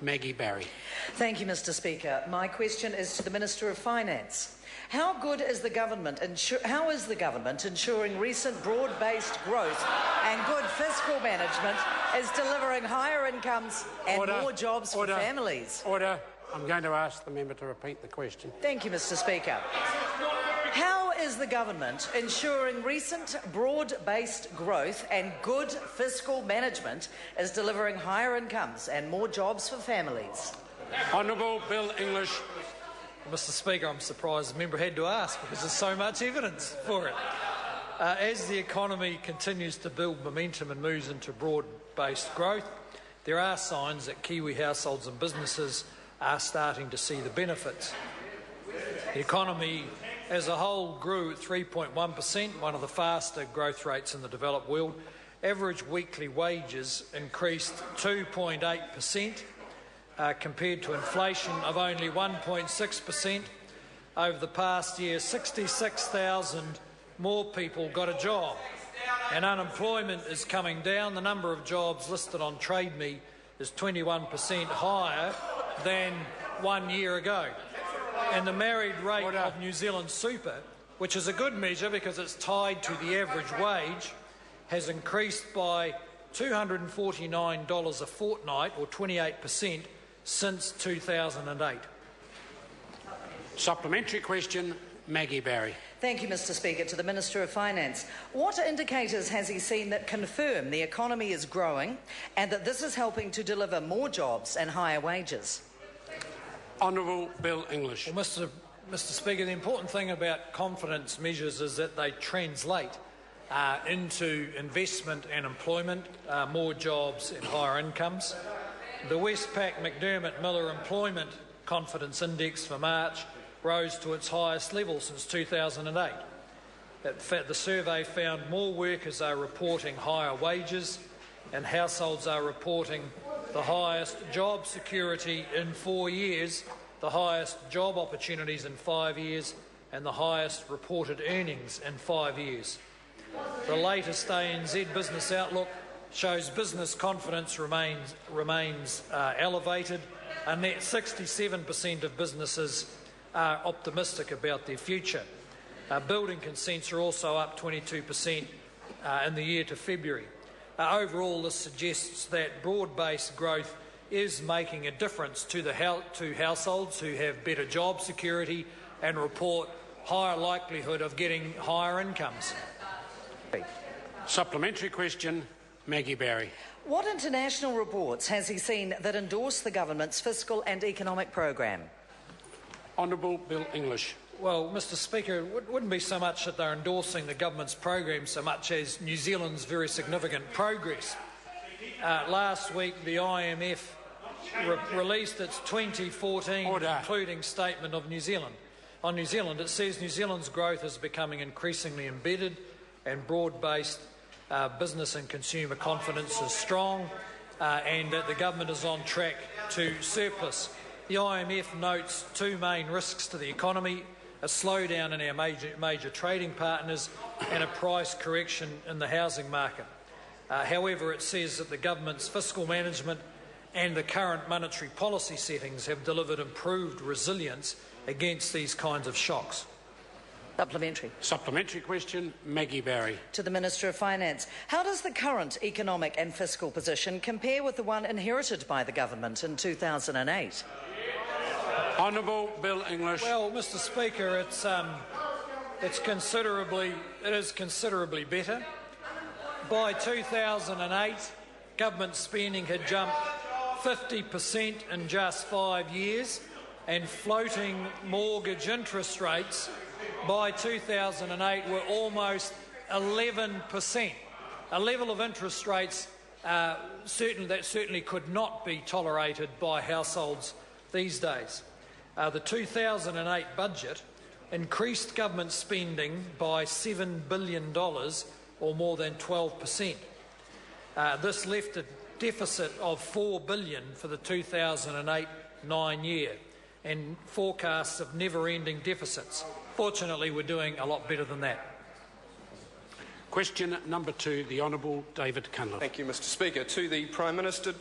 Maggie Barry. Thank you, Mr Speaker. My question is to the Minister of Finance. How is the government ensuring recent broad-based growth and good fiscal management is delivering higher incomes and more jobs for families? Order. I'm going to ask the member to repeat the question. Thank you, Mr Speaker. How is the government ensuring recent broad-based growth and good fiscal management is delivering higher incomes and more jobs for families? Honourable Bill English. Mr Speaker, I'm surprised the member had to ask because there's so much evidence for it. As the economy continues to build momentum and moves into broad-based growth, there are signs that Kiwi households and businesses are starting to see the benefits. The economy as a whole grew at 3.1%, one of the faster growth rates in the developed world. Average weekly wages increased 2.8%, compared to inflation of only 1.6%. Over the past year, 66,000 more people got a job, and unemployment is coming down. The number of jobs listed on Trade Me is 21% higher than 1 year ago. And the married rate of New Zealand super, which is a good measure because it's tied to the average wage, has increased by $249 a fortnight, or 28%, since 2008. Supplementary question, Maggie Barry. Thank you, Mr Speaker. To the Minister of Finance. What indicators has he seen that confirm the economy is growing and that this is helping to deliver more jobs and higher wages? Honourable Bill English. Well, Mr Speaker, the important thing about confidence measures is that they translate into investment and employment, more jobs and higher incomes. The Westpac McDermott Miller Employment Confidence Index for March rose to its highest level since 2008. In fact, the survey found more workers are reporting higher wages and households are reporting the highest job security in 4 years, the highest job opportunities in 5 years, and the highest reported earnings in 5 years. The latest ANZ Business Outlook shows business confidence remains elevated, and that 67% of businesses are optimistic about their future. Building consents are also up 22% in the year to February. Overall, this suggests that broad-based growth is making a difference to households who have better job security and report higher likelihood of getting higher incomes. Supplementary question, Maggie Barry. What international reports has he seen that endorse the government's fiscal and economic program? Honourable Bill English. Well, Mr Speaker, it wouldn't be so much that they're endorsing the government's program so much as New Zealand's very significant progress. Last week, the IMF released its 2014 concluding statement of New Zealand. On New Zealand, it says New Zealand's growth is becoming increasingly embedded and broad-based. Business and consumer confidence is strong, and that the government is on track to surplus. The IMF notes two main risks to the economy: a slowdown in our major trading partners and a price correction in the housing market. However, it says that the government's fiscal management and the current monetary policy settings have delivered improved resilience against these kinds of shocks. Supplementary question, Maggie Barry. To the Minister of Finance. How does the current economic and fiscal position compare with the one inherited by the government in 2008? Honourable Bill English. Well, Mr Speaker, it is considerably better. By 2008, government spending had jumped 50% in just 5 years, and floating mortgage interest rates by 2008 were almost 11%. A level of interest rates that certainly could not be tolerated by households these days. The 2008 budget increased government spending by $7 billion, or more than 12%. This left a deficit of $4 billion for the 2008-9 year, and forecasts of never-ending deficits. Fortunately, we're doing a lot better than that. Question number 2, the Honourable David Cunliffe. Thank you, Mr Speaker. To the Prime Minister.